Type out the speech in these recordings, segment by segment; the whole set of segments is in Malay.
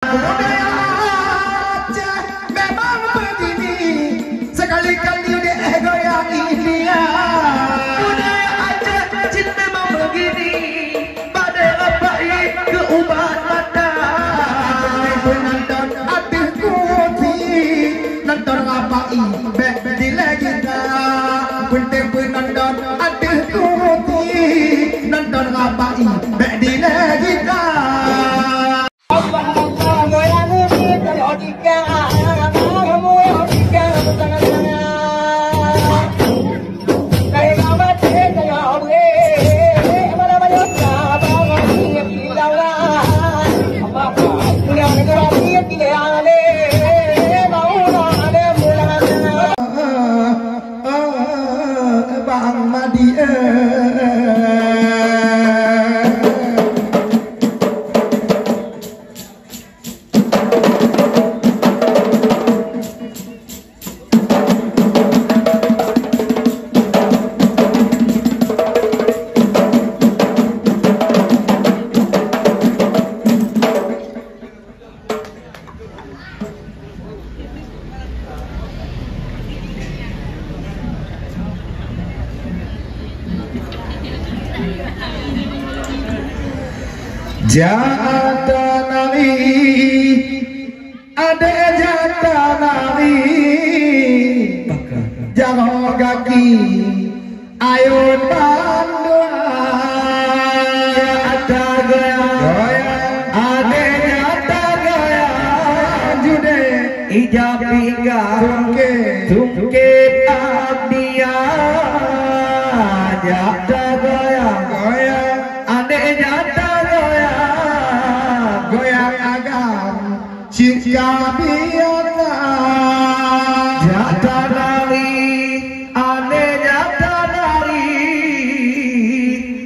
Budaya Aceh memang begini, sekali-kali deh goyang India. Budaya Aceh Cin memang begini, badai rapai keubah mata. Penonton aduh kuti, nonton rapai bek di legenda. Penonton aduh kuti, nonton rapai bek di legenda. Jata nari, ade jata nari, jangan kaki, ayun bandua, ada goyang, ade jata goyang, jude, ijab pingga, tungkit abdia, jata goyang, ade jata jika biarlah jata nari, ane jata nari,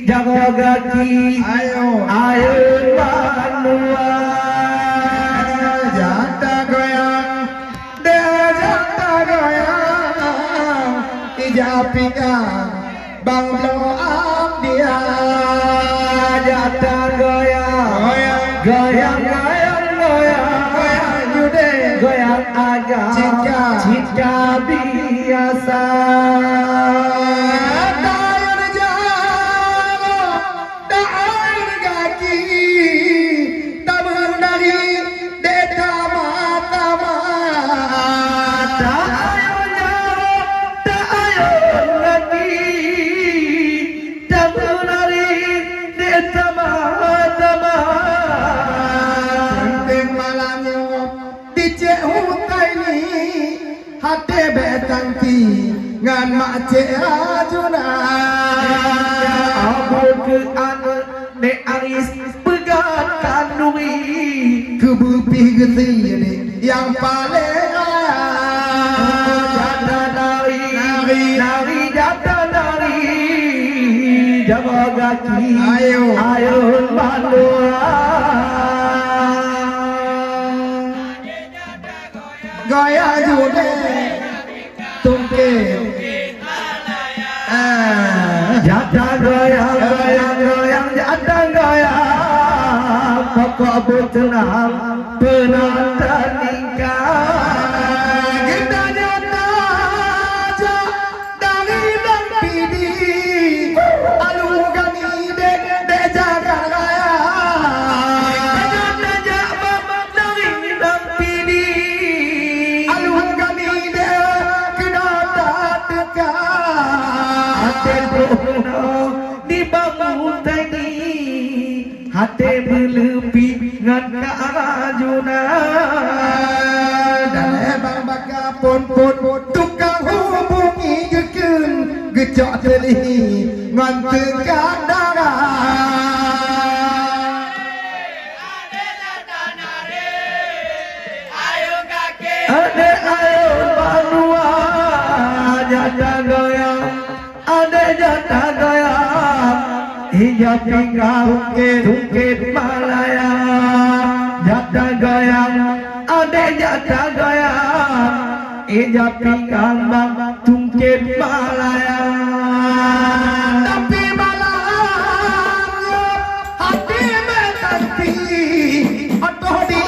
jaga gaki, ayo manua, jata goyang, dia jata goyang, ijab pinggang, bang bloam dia, jata goyang, goyang goyang. Goyang agak jika biasa dayar jago dayar kaki taman dari deta mata mata dayar jago dayar kaki taman dari deta mata mata penting malamnya cek hutai ni hati betanti ngan mak cek ajuna abul ke anak ne aris pegat kandui kebupi geti ni yang paling jata nari nari jata nari jaga gaki ayo bandua gaya jude tungkit jata goyang goyang goyang jata goyang pokok bertenang penonton tingkah kita jata aja dari dan pidi alungkan ide de jaga gaya di bangun tadi hati berlebih ngan keajuna dan ebang baka pun tukang hubungi geken gecok teli ngan tekan darah ade ayo banua jata goyang ade jata goyang hijab pinggang tungkit malaya jata goyang ade jata goyang hijab pinggang bang tungkit malaya tapi malam hati metanti atau di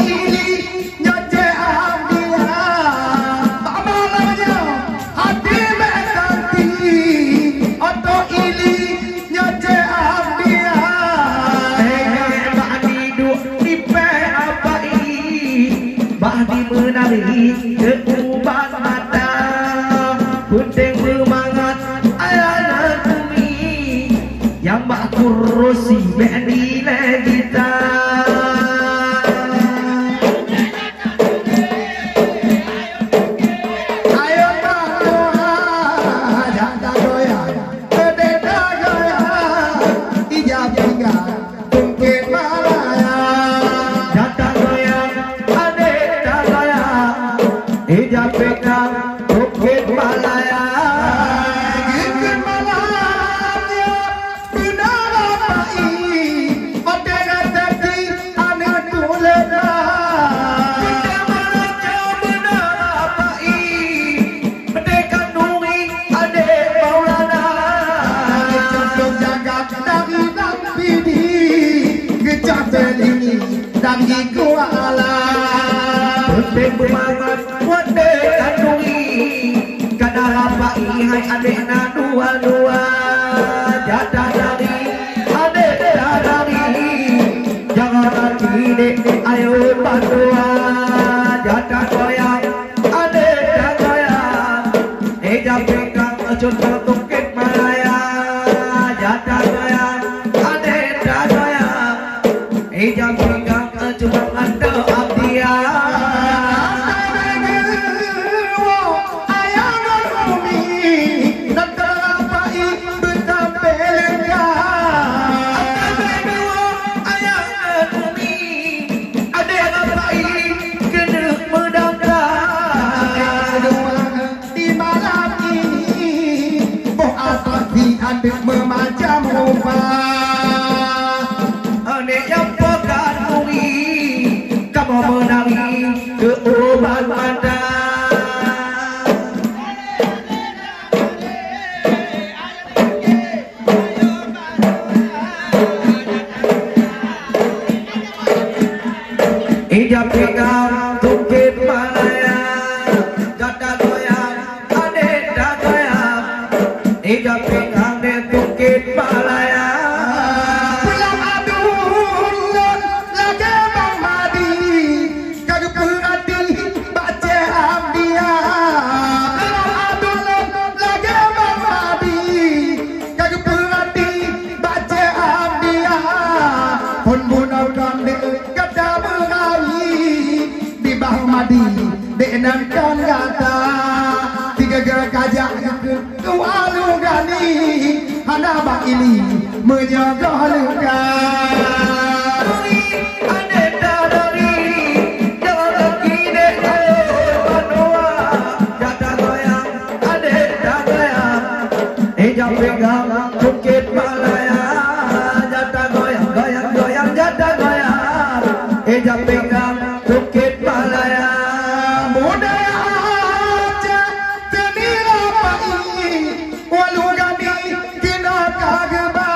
di menari keuban mata Puting bermangat anak bumi Yang bak kurusi di legita bermangat wade kandungi kadang apa hai adek na dua-dua jatah dari adek dari jangan lagi dek ayo bandua jatah goyang adek goyang pegang contoh tukik Malaya jatah goyang adek goyang pegang cuma ada abdia memacam rupa anek yang pekan bumi kamu menari keuban mata ijab pegang tukit Malaya jatah goyang adik dah goyang ijab pegang tukit Malaya pulang adun lagi bang madi kagak berhati baca abdia pulang adun lagi bang madi kagak berhati baca abdia pun bunau dan dek kata berari di bang madi dek nankan kata tiga gajah ke walu gani Hana bak ini menjaga luka adek dari jangan lagi dek bandua jatah goyang adek goyang ijab pegang tukit Malaya jatah goyang goyang goyang jatah goyang ijab pegang tukit Malaya budaya aja tenira pai walu gani kena kagba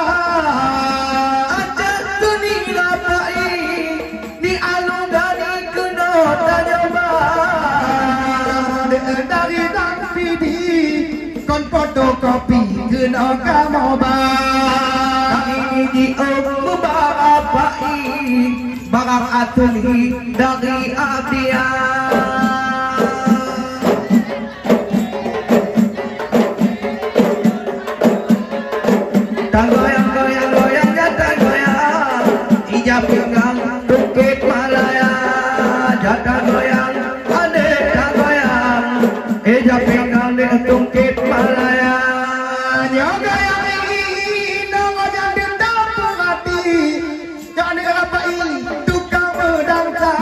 aja tenira pai di alung gani kena tajoba dari dan pidi kon fotokopi kena kamoba ini di bapai barang atuli dari abdia goyang goyang goyang jatah goyang ijab pegang tukit Malaya jatah goyang adek goyang ijab pegang dek tukit Malaya nyoga yang ini nama jadi tak hati jadi apa ini tukang berdangka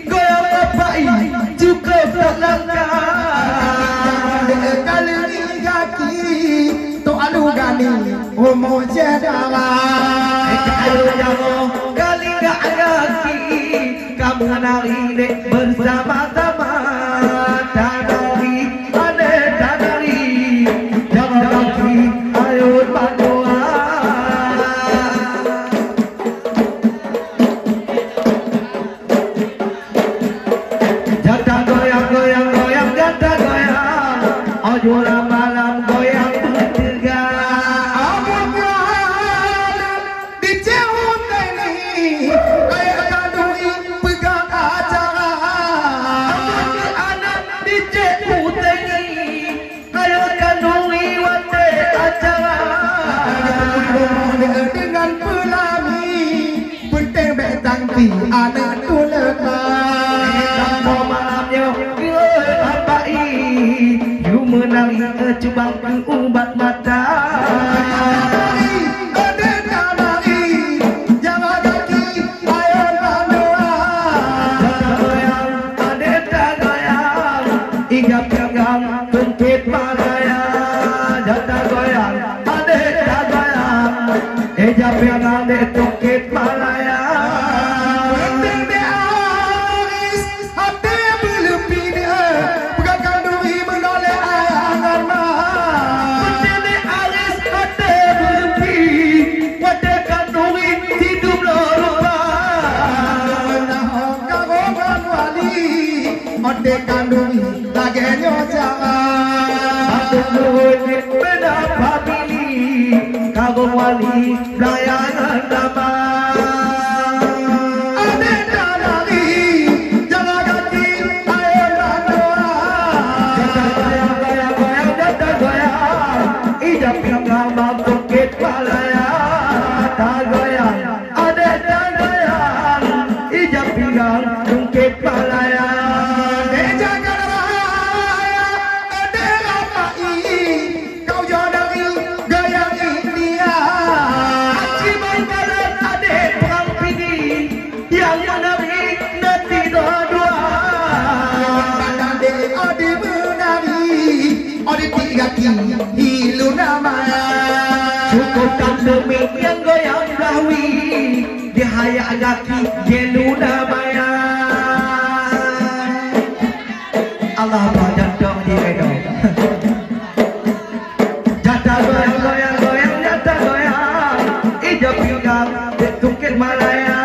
goyang apa ini cukup langka kali ini kaki tu alu gani homo jedala ayo jago kali gak kaki kamu nari dek bersama-sama tanari ade tanari jangan kaki ayo bandua jatah goyang goyang goyang jatah goyang ojula malam goyang bertiga di cewek ini nanti anak tulekan malamnya abai you menang cubang ubat mata Ijab pegang tungkit malaya jata goyang ade goyang ijab pegang de tungkit malaya de aris hati belum pindah pegang duri menoleh angan mah de aris hati belum pindah pegang duri hidup lupa nah kagogan wali ode kandungi lagenya jangan aduh beda family kagum wali layanan damai ade dalari jangan ganti ayo doa jata goyang ijab pegang tungkit malaya ta goyang ade goyang ijab pegang tungkit malaya hilu namanya cukup tak demi yang goyang rawi dihaya gaki gelu namanya Allah banyak dong di redo jata goyang goyang goyang jata goyang ijab pegang tungkit malaya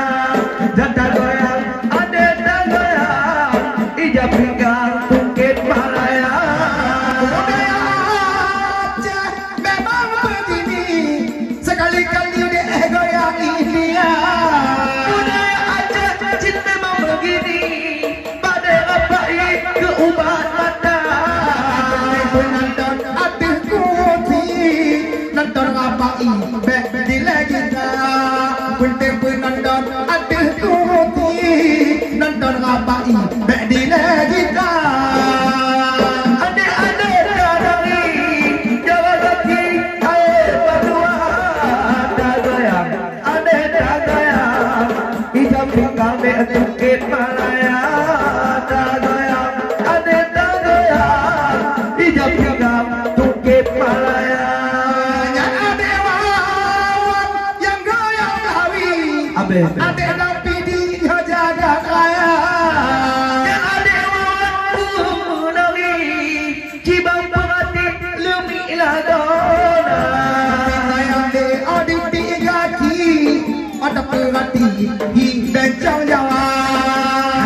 jata goyang ade goyang ijab pegang tungkit malaya sekali-kali dia goyang India budaya Aceh cinta memang begini pada rapai ke ubat mata penonton aduh kuti nonton rapai bek di lagi penonton aduh kuti nonton rapai bek di lagi tungkit malaya ta goyang ade ta goyang ijab pegang tungkit malaya yang ade wawan yang goyang kawi ade tapi dia jaga kaya yang ade wawan menari cibang perhati lemi ladona yang ade tiga ki ada perhati dan jauh-jauh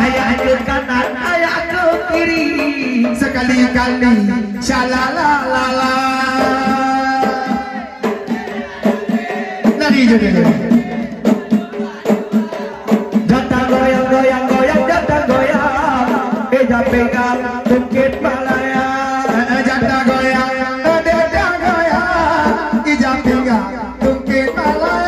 ayah ke kanan ayah ke kiri sekali-kali shalalalala lari juga jata goyang goyang goyang jata goyang ijab pegang tungkit malaya jata goyang jata goyang ijab pegang tungkit malaya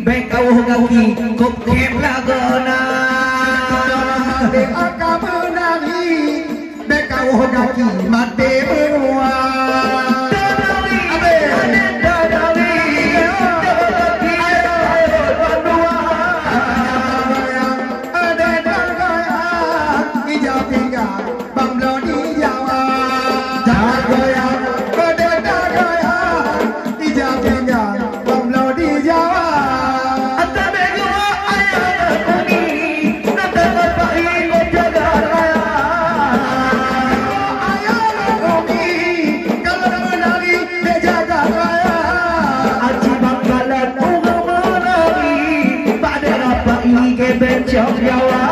Bekau gaki kop kem lagona Aka menari bekau gaki mati berua Bencong Jawa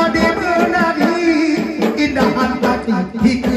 ade menari indah hati